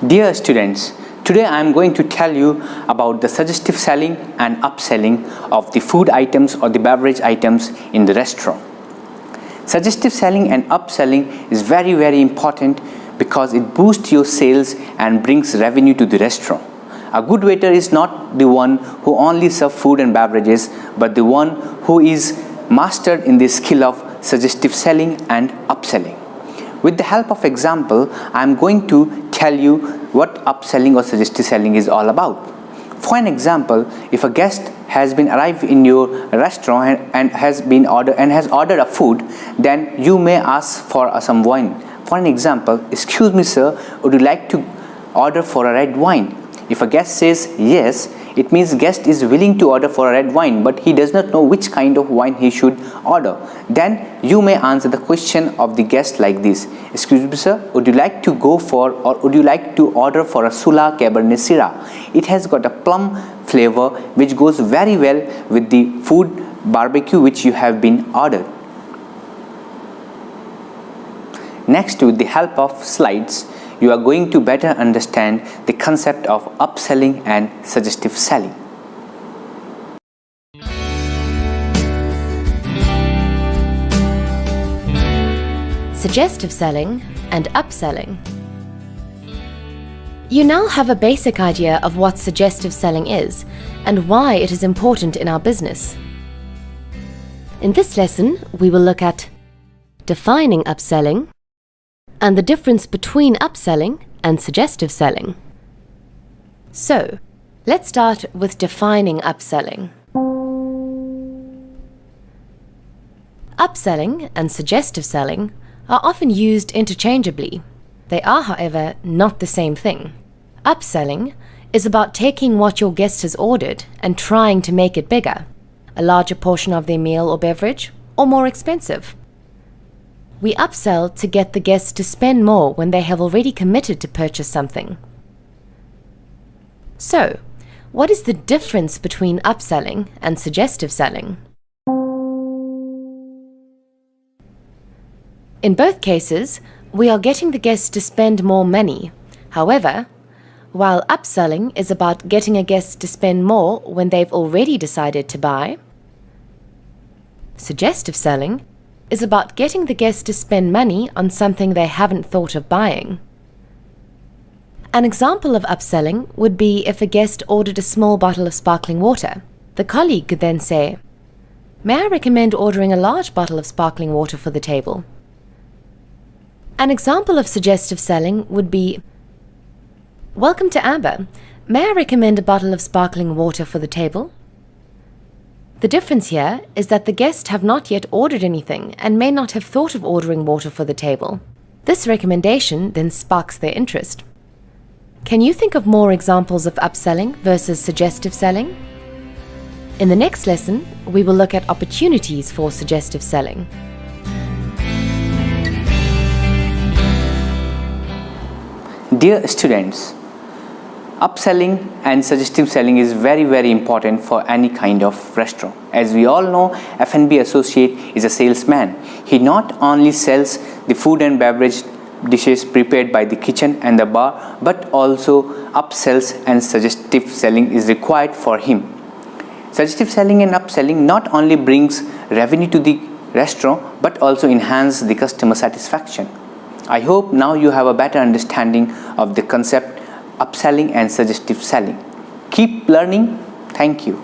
Dear students, today I am going to tell you about the suggestive selling and upselling of the food items or the beverage items in the restaurant. Suggestive selling and upselling is very important because it boosts your sales and brings revenue to the restaurant. A good waiter is not the one who only serves food and beverages, but the one who is mastered in the skill of suggestive selling and upselling. With the help of example, I am going to tell you what upselling or suggestive selling is all about. For an example, if a guest has been arrived in your restaurant and has ordered a food, then you may ask for some wine. For an example, excuse me sir, would you like to order for a red wine? If a guest says yes, it means guest is willing to order for a red wine, but he does not know which kind of wine he should order. Then you may answer the question of the guest like this: excuse me sir, would you like to order for a Sula Cabernet Syrah? It has got a plum flavor which goes very well with the food barbecue which you have been ordered. Next, with the help of slides, you are going to better understand the concept of upselling and suggestive selling. Suggestive selling and upselling. You now have a basic idea of what suggestive selling is and why it is important in our business. In this lesson, we will look at defining upselling and the difference between upselling and suggestive selling. So, let's start with defining upselling. Upselling and suggestive selling are often used interchangeably. They are, however, not the same thing. Upselling is about taking what your guest has ordered and trying to make it bigger, a larger portion of their meal or beverage, or more expensive. We upsell to get the guests to spend more when they have already committed to purchase something. So, what is the difference between upselling and suggestive selling? In both cases, we are getting the guests to spend more money. However, while upselling is about getting a guest to spend more when they've already decided to buy, suggestive selling is about getting the guests to spend money on something they haven't thought of buying. An example of upselling would be if a guest ordered a small bottle of sparkling water. The colleague could then say, "May I recommend ordering a large bottle of sparkling water for the table?" An example of suggestive selling would be, "Welcome to Amber. May I recommend a bottle of sparkling water for the table?" The difference here is that the guests have not yet ordered anything and may not have thought of ordering water for the table. This recommendation then sparks their interest. Can you think of more examples of upselling versus suggestive selling? In the next lesson, we will look at opportunities for suggestive selling. Dear students, upselling and suggestive selling is very important for any kind of restaurant. As we all know, F&B associate is a salesman. He not only sells the food and beverage dishes prepared by the kitchen and the bar, but also upsells, and suggestive selling is required for him. Suggestive selling and upselling not only brings revenue to the restaurant, but also enhance the customer satisfaction. I hope now you have a better understanding of the concept upselling and suggestive selling. Keep learning. Thank you.